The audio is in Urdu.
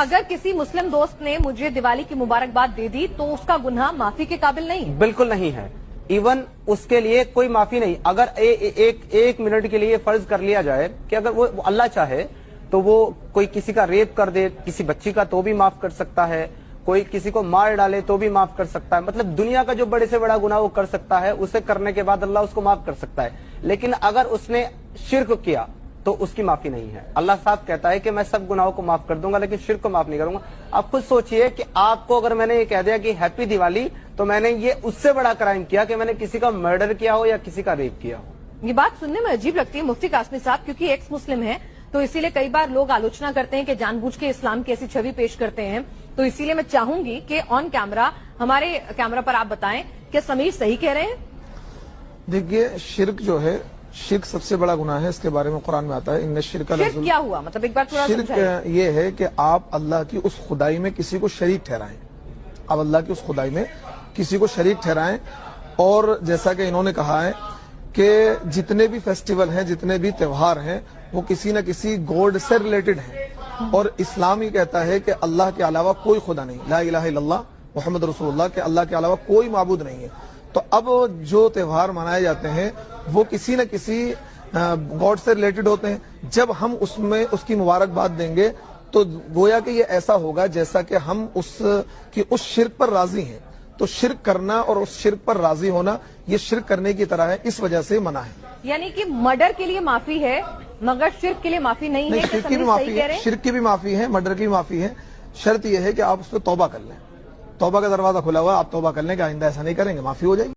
اگر کسی مسلم دوست نے مجھے دیوالی کی مبارکباد دے دی تو اس کا گناہ معافی کے قابل نہیں؟ بالکل نہیں ہے، ایون اس کے لیے کوئی معافی نہیں۔ اگر ایک منٹ کے لیے فرض کر لیا جائے کہ اگر وہ اللہ چاہے تو وہ کوئی کسی کا ریپ کر دے کسی بچی کا تو بھی معاف کر سکتا ہے، کوئی کسی کو مار ڈالے تو بھی معاف کر سکتا ہے، مطلب دنیا کا جو بڑے سے بڑا گناہ وہ کر سکتا ہے، اسے کرنے کے بعد اللہ اس کو معاف کر سکتا ہے۔ لیکن اگر اس نے شرک کیا تو اس کی معافی نہیں ہے۔ اللہ صاحب کہتا ہے کہ میں سب گناہوں کو معاف کر دوں گا لیکن شرک کو معاف نہیں کروں گا۔ آپ خود سوچئے کہ آپ کو اگر میں نے یہ کہہ دیا کہ ہیپی دیوالی تو میں نے یہ اس سے بڑا کرائم کیا کہ میں نے کسی کا مرڈر کیا ہو یا کسی کا ریپ کیا ہو۔ یہ بات سننے میں عجیب لگتی ہے مفتی قاسمی صاحب، کیونکہ ایکس مسلم ہیں تو اسی لیے کئی بار لوگ آلوچنا کرتے ہیں کہ جان بوجھ کے اسلام کی ایسی چھوی پیش کرتے ہیں، تو اسی لیے میں چاہوں گی کہ آن کیمرہ ہمارے کیمرہ پر آپ بتائیں کہ سمیر صحیح کہہ رہے ہیں؟ دیکھیے شرک جو ہے، شرک سب سے بڑا گناہ ہے، اس کے بارے میں قرآن میں آتا ہے ان الشرک شرک کیا ہوا، مطلب ایک بار تھوڑا شرک یہ ہے کہ آپ اللہ کی اس خدائی میں کسی کو شریک ٹھہرائیں، آپ اللہ کی اس خدائی میں کسی کو شریک ٹھہرائیں۔ اور جیسا کہ انہوں نے کہا ہے کہ جتنے بھی فیسٹیول ہیں، جتنے بھی تہوار ہیں، وہ کسی نہ کسی گاڈ سے ریلیٹڈ ہیں، اور اسلام ہی کہتا ہے کہ اللہ کے علاوہ کوئی خدا نہیں، لا الہ الا اللہ محمد رسول اللہ، کہ اللہ کے علاوہ کوئی معبود نہیں ہے۔ تو اب جو تہوار منائے جاتے ہیں وہ کسی نہ کسی گاڈ سے ریلیٹڈ ہوتے ہیں۔ جب ہم اس میں اس کی مبارکباد دیں گے تو گویا کہ یہ ایسا ہوگا جیسا کہ ہم اس شرک پر راضی ہیں۔ تو شرک کرنا اور اس شرک پر راضی ہونا یہ شرک کرنے کی طرح ہے، اس وجہ سے منع ہے۔ یعنی کہ مرڈر کے لیے معافی ہے مگر شرک کے لیے معافی نہیں ہے؟ شرک کی بھی معافی ہے، شرک کی بھی معافی ہے، مرڈر کی بھی معافی ہے۔ شرط یہ ہے کہ آپ اس پہ توبہ کر لیں، توبہ کا دروازہ کھلا ہوا ہے، آپ توبہ کر لیں کہ آئندہ ایسا نہیں کریں گے، معافی ہو جائے گی۔